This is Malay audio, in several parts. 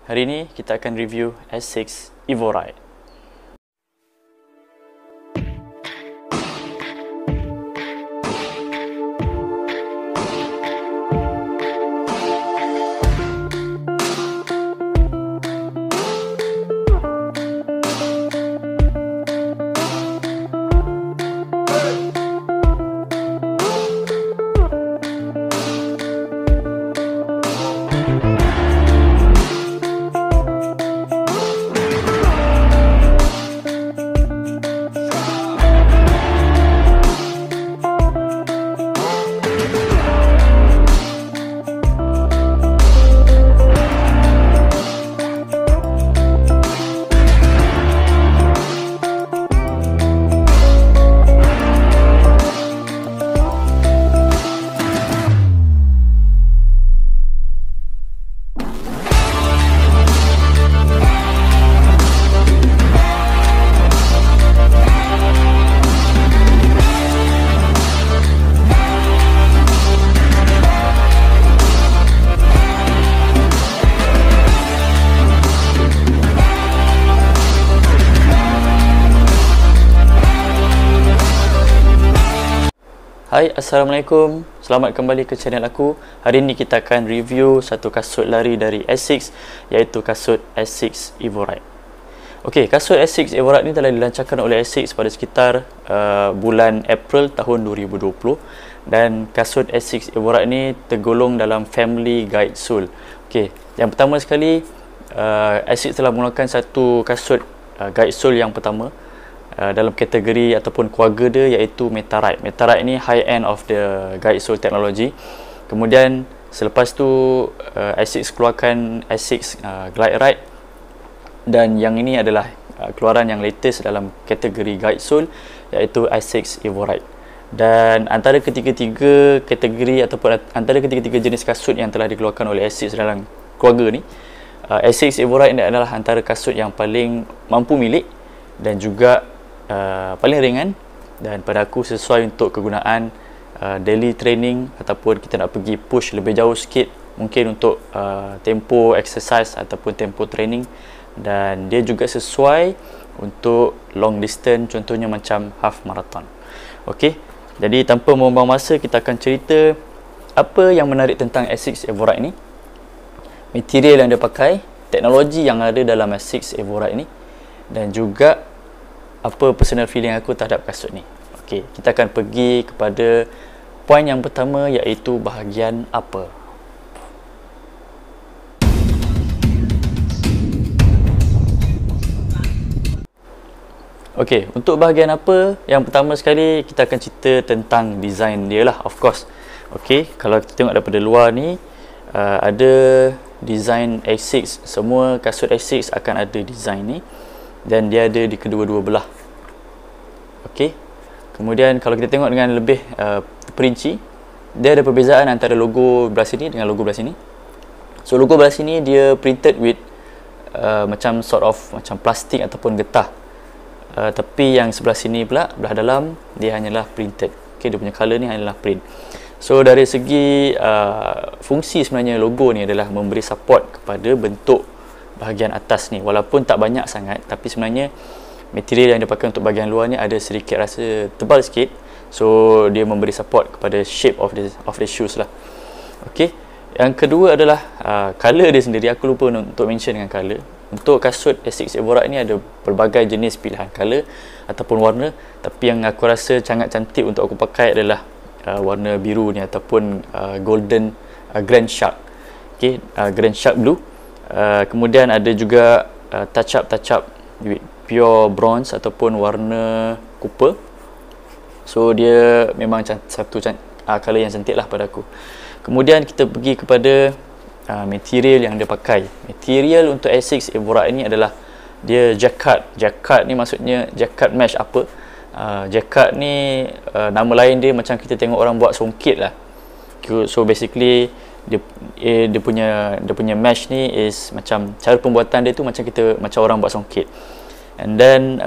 Hari ini kita akan review Essex Evo Ride. Hai, Assalamualaikum. Selamat kembali ke channel aku. Hari ini kita akan review satu kasut lari dari Essex, iaitu kasut Essex Evo Ride. Okey, kasut Essex Evo Ride ni telah dilancarkan oleh Essex pada sekitar bulan April tahun 2020, dan kasut Essex Evo Ride ni tergolong dalam family guide sole. Okey, yang pertama sekali, Essex telah menggunakan satu kasut guide sole yang pertama dalam kategori ataupun keluarga dia, iaitu Meta-Ride. Meta-Ride ni high end of the guide sole technology. Kemudian selepas tu Essex keluarkan Essex Glide Ride, dan yang ini adalah keluaran yang latest dalam kategori guide sole, iaitu Essex Evo Ride. Dan antara ketiga-tiga kategori ataupun antara ketiga-tiga jenis kasut yang telah dikeluarkan oleh Essex dalam keluarga ni, Essex Evo Ride adalah antara kasut yang paling mampu milik dan juga paling ringan, dan pada aku sesuai untuk kegunaan daily training ataupun kita nak pergi push lebih jauh sikit, mungkin untuk tempo exercise ataupun tempo training. Dan dia juga sesuai untuk long distance, contohnya macam half marathon. Okey, jadi tanpa membuang masa, kita akan cerita apa yang menarik tentang Essex Evo Ride ni, material yang dia pakai, teknologi yang ada dalam Essex Evo Ride ni, dan juga apa personal feeling aku terhadap kasut ni. Okey, kita akan pergi kepada poin yang pertama, iaitu bahagian upper. Okey, untuk bahagian upper, yang pertama sekali kita akan cerita tentang design dia lah, of course. Okey, kalau kita tengok daripada luar ni, ada design Essex. Semua kasut Essex akan ada design ni, dan dia ada di kedua-dua belah. Okey, kemudian kalau kita tengok dengan lebih perinci, dia ada perbezaan antara logo belah sini dengan logo belah sini. So logo belah sini dia printed with macam sort of macam plastik ataupun getah, tapi yang sebelah sini pula, belah dalam, dia hanyalah printed. Okey, dia punya colour ni hanyalah print. So dari segi fungsi, sebenarnya logo ni adalah memberi support kepada bentuk bahagian atas ni, walaupun tak banyak sangat, tapi sebenarnya material yang dipakai untuk bahagian luar ni ada sedikit rasa tebal sikit, so dia memberi support kepada shape of the shoes lah. Okey, yang kedua adalah color dia sendiri. Aku lupa untuk mention dengan color. Untuk kasut Essex Evo Ride ni ada pelbagai jenis pilihan color ataupun warna, tapi yang aku rasa sangat cantik untuk aku pakai adalah warna biru ni ataupun golden Grand Shark. Okey, Grand Shark blue. Kemudian ada juga touch up with pure bronze ataupun warna copper. So dia memang satu color yang cantik lah pada aku. Kemudian kita pergi kepada material yang dia pakai. Material untuk Essex Evo Ride ni adalah dia jacquard. Jacquard ni maksudnya jacquard mesh apa. Jacquard ni nama lain dia macam kita tengok orang buat songket lah. So basically dia punya mesh ni is macam cara pembuatan dia tu macam orang buat songket. And then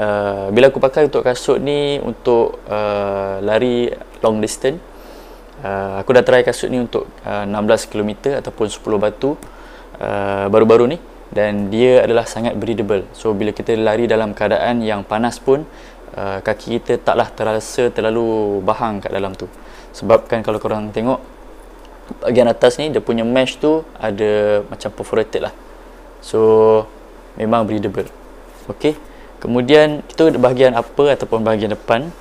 bila aku pakai untuk kasut ni untuk lari long distance, aku dah try kasut ni untuk 16 km ataupun 10 batu baru-baru ni, dan dia adalah sangat breathable. So bila kita lari dalam keadaan yang panas pun, kaki kita taklah terasa terlalu bahang kat dalam tu. Sebab kan kalau korang tengok bahagian atas ni, dia punya mesh tu ada macam perforated lah. So memang breathable. Okey. Kemudian kita bahagian upper ataupun bahagian depan.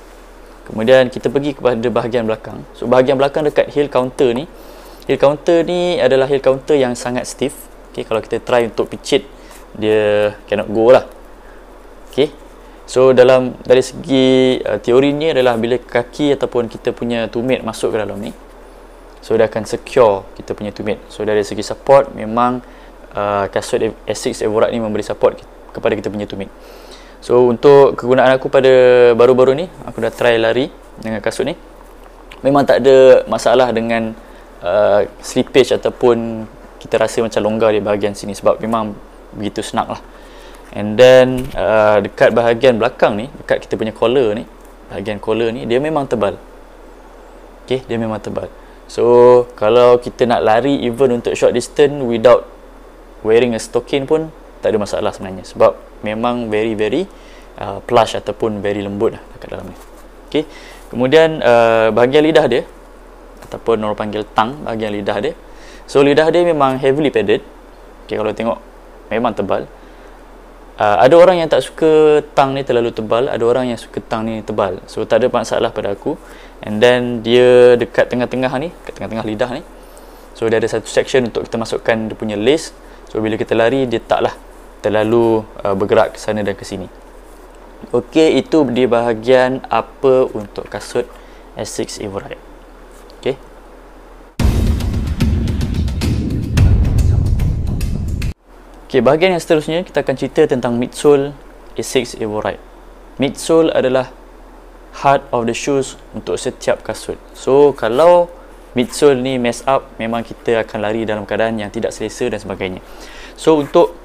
Kemudian kita pergi kepada bahagian belakang. So bahagian belakang dekat heel counter ni, heel counter ni adalah heel counter yang sangat stiff. Okay, kalau kita try untuk picit, dia cannot go lah. Okay. So dari segi teorinya adalah bila kaki ataupun kita punya tumit masuk ke dalam ni, so dia akan secure kita punya tumit. So dari segi support, memang kasut Asics Evo Ride ni memberi support kepada kita punya tumit. So untuk kegunaan aku pada baru-baru ni, aku dah try lari dengan kasut ni, memang tak ada masalah dengan slippage ataupun kita rasa macam longgar di bahagian sini, sebab memang begitu snug lah. And then dekat bahagian belakang ni, dekat kita punya collar ni, bahagian collar ni dia memang tebal. Okay, dia memang tebal. So kalau kita nak lari even untuk short distance without wearing a stocking pun tak ada masalah sebenarnya, sebab memang very plush ataupun very lembut lah dekat dalam ni. Okay. Kemudian bahagian lidah dia, ataupun orang panggil tongue, bahagian lidah dia, so lidah dia memang heavily padded. Okay, kalau tengok memang tebal. Ada orang yang tak suka tongue ni terlalu tebal, ada orang yang suka tongue ni tebal. So tak ada masalah pada aku. And then dia dekat tengah-tengah ni, kat tengah-tengah lidah ni, so dia ada satu section untuk kita masukkan dia punya lace. So bila kita lari, dia taklah terlalu bergerak ke sana dan ke sini. Okey, itu di bahagian upper untuk kasut Asics Evo Ride. Okey. Okey, bahagian yang seterusnya kita akan cerita tentang midsole Asics Evo Ride. Midsole adalah heart of the shoes untuk setiap kasut. So kalau midsole ni mess up, memang kita akan lari dalam keadaan yang tidak selesa dan sebagainya. So untuk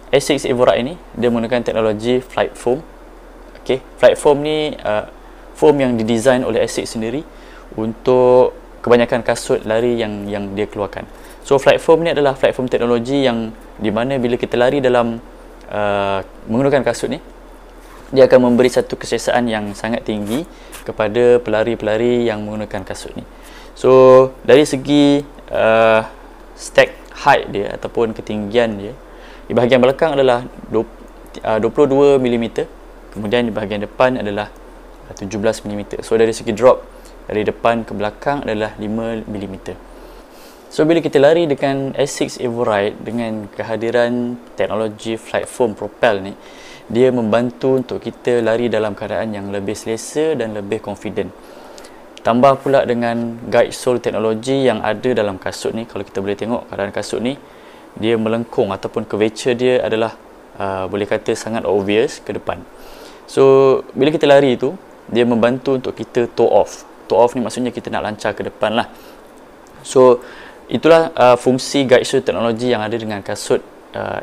Asics Evo Ride ni, dia menggunakan teknologi Flight Foam. Okay, Flight Foam ni foam yang didesain oleh Asics sendiri untuk kebanyakan kasut lari yang dia keluarkan. So Flight Foam ni adalah Flight Foam teknologi yang di mana bila kita lari dalam menggunakan kasut ni, dia akan memberi satu keselesaan yang sangat tinggi kepada pelari-pelari yang menggunakan kasut ni. So dari segi stack height dia ataupun ketinggian dia, di bahagian belakang adalah 22 mm, kemudian di bahagian depan adalah 17 mm. So dari segi drop dari depan ke belakang adalah 5 mm. So bila kita lari dengan Asics Evo Ride dengan kehadiran teknologi Flight Foam Propel ni, dia membantu untuk kita lari dalam keadaan yang lebih selesa dan lebih confident. Tambah pula dengan guide sole teknologi yang ada dalam kasut ni. Kalau kita boleh tengok keadaan kasut ni, dia melengkung ataupun curvature dia adalah boleh kata sangat obvious ke depan. So bila kita lari tu, dia membantu untuk kita toe off. Toe off ni maksudnya kita nak lancar ke depan lah. So itulah fungsi guide sole teknologi yang ada dengan kasut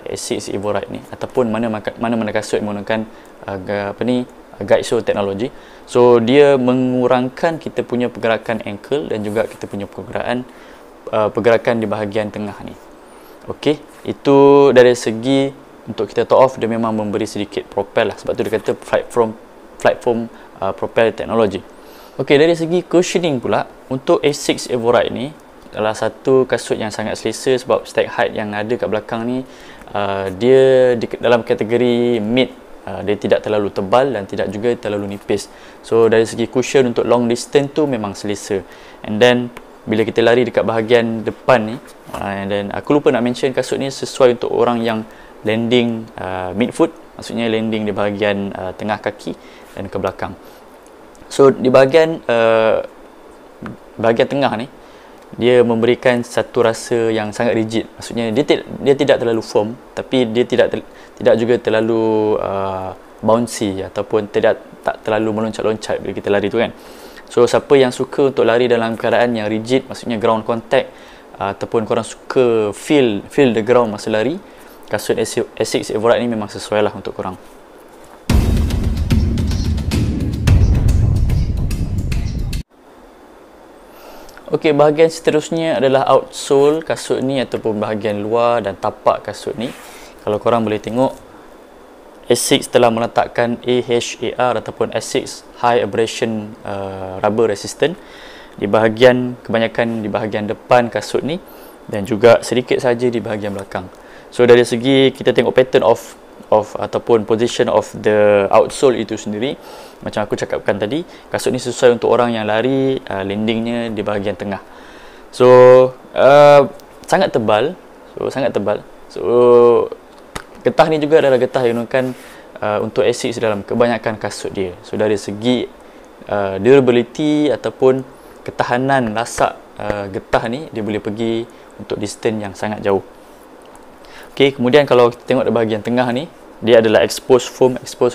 Asics Evo Ride ni, ataupun mana-mana kasut menggunakan guide sole teknologi. So dia mengurangkan kita punya pergerakan ankle dan juga kita punya pergerakan di bahagian tengah ni. Okey, itu dari segi untuk kita toe off, dia memang memberi sedikit propel lah, sebab tu dia kata Flight Foam Propel teknologi. Okey, dari segi cushioning pula, untuk Asics Evo Ride ni adalah satu kasut yang sangat selesa, sebab stack height yang ada kat belakang ni dia dalam kategori mid. Dia tidak terlalu tebal dan tidak juga terlalu nipis. So dari segi cushion untuk long distance tu memang selesa. And then bila kita lari dekat bahagian depan ni, and then aku lupa nak mention, kasut ni sesuai untuk orang yang landing midfoot, maksudnya landing di bahagian tengah kaki dan ke belakang. So di bahagian tengah ni, dia memberikan satu rasa yang sangat rigid. Maksudnya dia tidak terlalu firm, tapi dia tidak juga terlalu bouncy ataupun tak terlalu meloncat-loncat bila kita lari tu kan. So siapa yang suka untuk lari dalam keadaan yang rigid, maksudnya ground contact, ataupun korang suka feel the ground masa lari, kasut Asics Evo Ride ni memang sesuai lah untuk korang. Okey, bahagian seterusnya adalah outsole kasut ni ataupun bahagian luar dan tapak kasut ni. kalau korang boleh tengok, Asics telah meletakkan AHAR ataupun Asics High Abrasion Rubber Resistant di bahagian, kebanyakan di bahagian depan kasut ni, dan juga sedikit saja di bahagian belakang. So dari segi kita tengok pattern of ataupun position of the outsole itu sendiri, macam aku cakapkan tadi, kasut ni sesuai untuk orang yang lari, landingnya di bahagian tengah. So sangat tebal. So getah ni juga adalah getah yang digunakan untuk Asics dalam kebanyakan kasut dia. So dari segi durability ataupun ketahanan lasak getah ni, dia boleh pergi untuk distance yang sangat jauh. Okey, kemudian kalau kita tengok di bahagian tengah ni, dia adalah exposed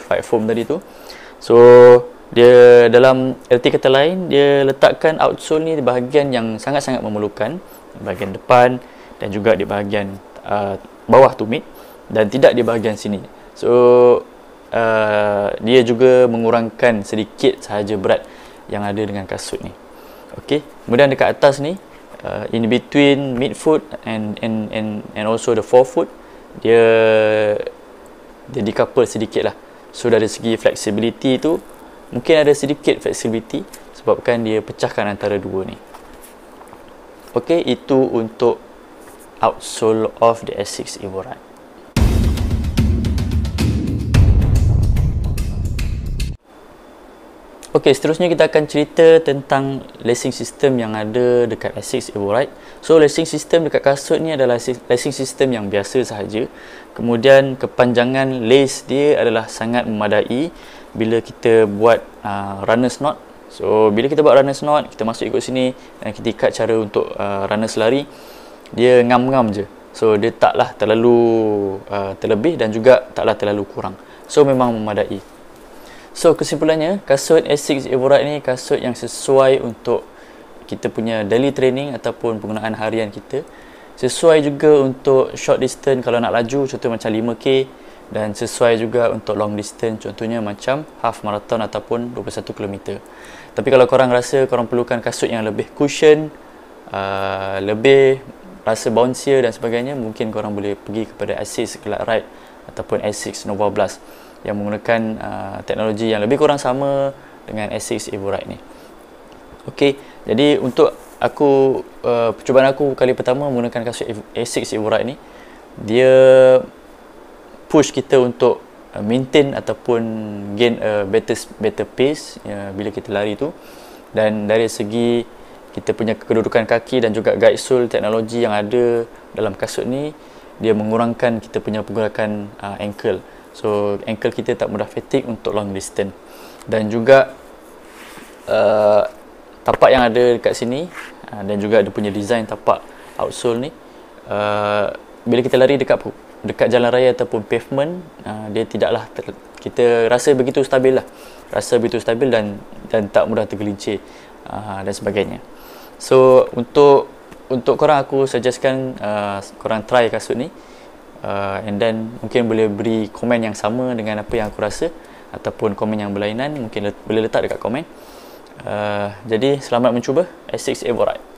flight foam tadi tu. So dia dalam erti kata lain, dia letakkan outsole ni di bahagian yang sangat-sangat memerlukan, bahagian depan dan juga di bahagian bawah tumit, dan tidak di bahagian sini. So dia juga mengurangkan sedikit sahaja berat yang ada dengan kasut ni. Okey, kemudian dekat atas ni, in between midfoot and also the forefoot, dia decouple sedikit lah. So dari segi flexibility tu, mungkin ada sedikit flexibility sebabkan dia pecahkan antara dua ni. Okey, itu untuk outsole of the Asics Evo-Ride. Okey, seterusnya kita akan cerita tentang lacing system yang ada dekat Asics Evo-Ride. So lacing system dekat kasut ni adalah lacing system yang biasa sahaja. Kemudian kepanjangan lace dia adalah sangat memadai bila kita buat runners knot. So bila kita buat runners knot, kita masuk ikut sini dan kita ikat cara untuk runners lari, dia ngam-ngam je. So dia taklah terlalu terlebih dan juga taklah terlalu kurang. So memang memadai. So kesimpulannya, kasut Asics Evo-Ride ni kasut yang sesuai untuk kita punya daily training ataupun penggunaan harian kita. Sesuai juga untuk short distance kalau nak laju, contoh macam 5K, dan sesuai juga untuk long distance, contohnya macam half marathon ataupun 21 km. Tapi kalau korang rasa korang perlukan kasut yang lebih cushion, lebih rasa bouncier dan sebagainya, mungkin korang boleh pergi kepada Asics Glide Ride ataupun Asics Nova Blast yang menggunakan teknologi yang lebih kurang sama dengan Asics Evo-Ride ni. Okey, jadi untuk aku, percubaan aku kali pertama menggunakan kasut Asics Evo-Ride ni, dia push kita untuk maintain ataupun gain a better pace bila kita lari tu. Dan dari segi kita punya kedudukan kaki dan juga guide sole, teknologi yang ada dalam kasut ni, dia mengurangkan kita punya pergerakan ankle. So ankle kita tak mudah fatigue untuk long distance. Dan juga tapak yang ada dekat sini, dan juga dia punya design tapak outsole ni, bila kita lari dekat jalan raya ataupun pavement, dia tidaklah kita rasa begitu stabil lah. Rasa begitu stabil dan tak mudah tergelincir dan sebagainya. So untuk korang, aku suggestkan korang try kasut ni, and then mungkin boleh beri komen yang sama dengan apa yang aku rasa, ataupun komen yang berlainan, mungkin boleh letak dekat komen. Jadi selamat mencuba Asics Evo-Ride.